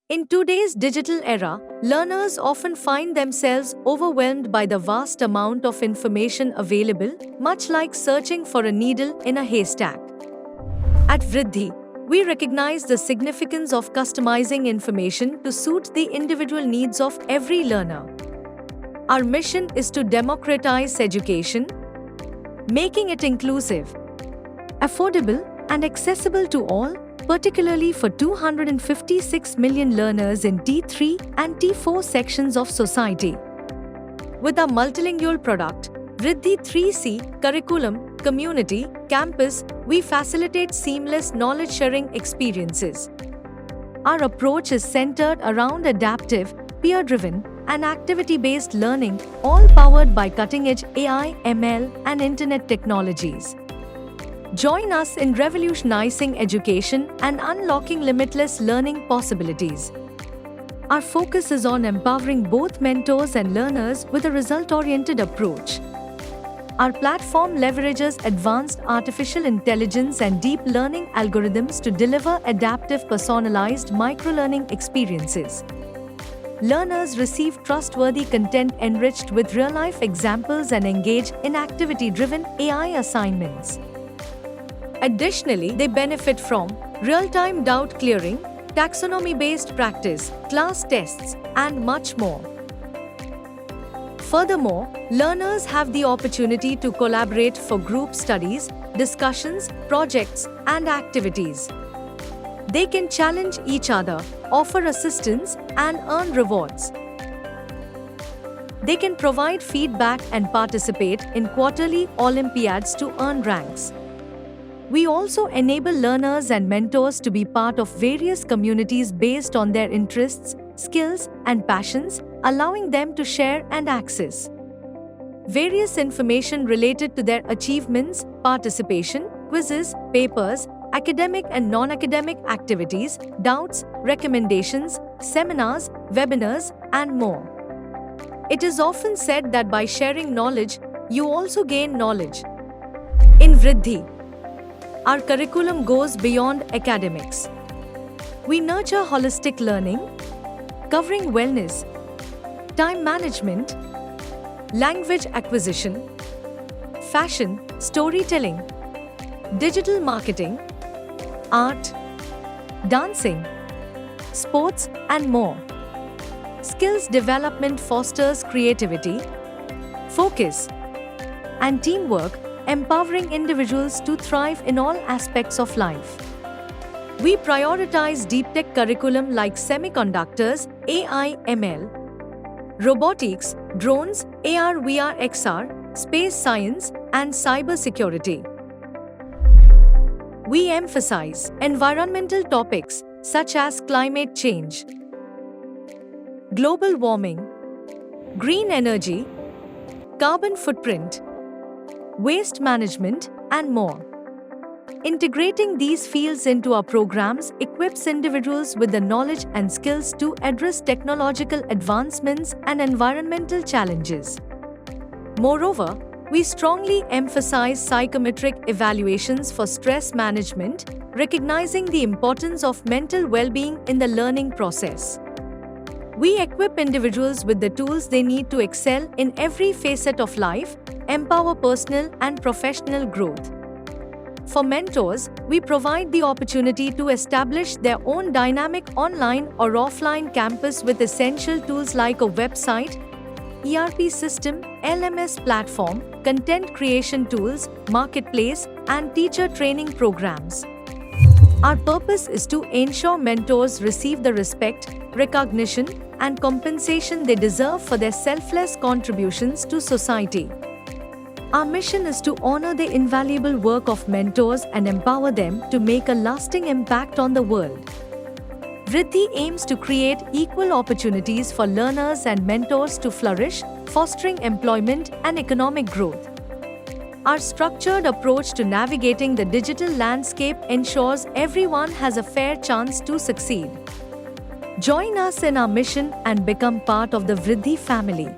In today's digital era, learners often find themselves overwhelmed by the vast amount of information available, much like searching for a needle in a haystack. At Vriddhi, we recognize the significance of customizing information to suit the individual needs of every learner. Our mission is to democratize education, making it inclusive, affordable, and accessible to all, particularly for 256 million learners in T3 and T4 sections of society. With our multilingual product, Vriddhi 3C, curriculum, community, campus, we facilitate seamless knowledge-sharing experiences. Our approach is centered around adaptive, peer-driven, and activity-based learning, all powered by cutting-edge AI, ML, and internet technologies. Join us in revolutionizing education and unlocking limitless learning possibilities. Our focus is on empowering both mentors and learners with a result-oriented approach. Our platform leverages advanced artificial intelligence and deep learning algorithms to deliver adaptive, personalized microlearning experiences. Learners receive trustworthy content enriched with real-life examples and engage in activity-driven AI assignments. Additionally, they benefit from real-time doubt clearing, taxonomy-based practice, class tests, and much more. Furthermore, learners have the opportunity to collaborate for group studies, discussions, projects, and activities. They can challenge each other, offer assistance, and earn rewards. They can provide feedback and participate in quarterly Olympiads to earn ranks. We also enable learners and mentors to be part of various communities based on their interests, skills, and passions, allowing them to share and access various information related to their achievements, participation, quizzes, papers, academic and non-academic activities, doubts, recommendations, seminars, webinars, and more. It is often said that by sharing knowledge, you also gain knowledge. In Vriddhi, our curriculum goes beyond academics. We nurture holistic learning, covering wellness, time management, language acquisition, fashion, storytelling, digital marketing, art, dancing, sports, and more. Skills development fosters creativity, focus, and teamwork, empowering individuals to thrive in all aspects of life. We prioritize deep tech curriculum like semiconductors, AI, ML, robotics, drones, AR, VR, XR, space science, and cybersecurity. We emphasize environmental topics such as climate change, global warming, green energy, carbon footprint, waste management, and more. Integrating these fields into our programs equips individuals with the knowledge and skills to address technological advancements and environmental challenges. Moreover, we strongly emphasize psychometric evaluations for stress management, recognizing the importance of mental well-being in the learning process. We equip individuals with the tools they need to excel in every facet of life, empower personal and professional growth. For mentors, we provide the opportunity to establish their own dynamic online or offline campus with essential tools like a website, ERP system, LMS platform, content creation tools, marketplace, and teacher training programs. Our purpose is to ensure mentors receive the respect, recognition, and compensation they deserve for their selfless contributions to society. Our mission is to honor the invaluable work of mentors and empower them to make a lasting impact on the world. Vriddhi aims to create equal opportunities for learners and mentors to flourish, fostering employment and economic growth. Our structured approach to navigating the digital landscape ensures everyone has a fair chance to succeed. Join us in our mission and become part of the Vriddhi family.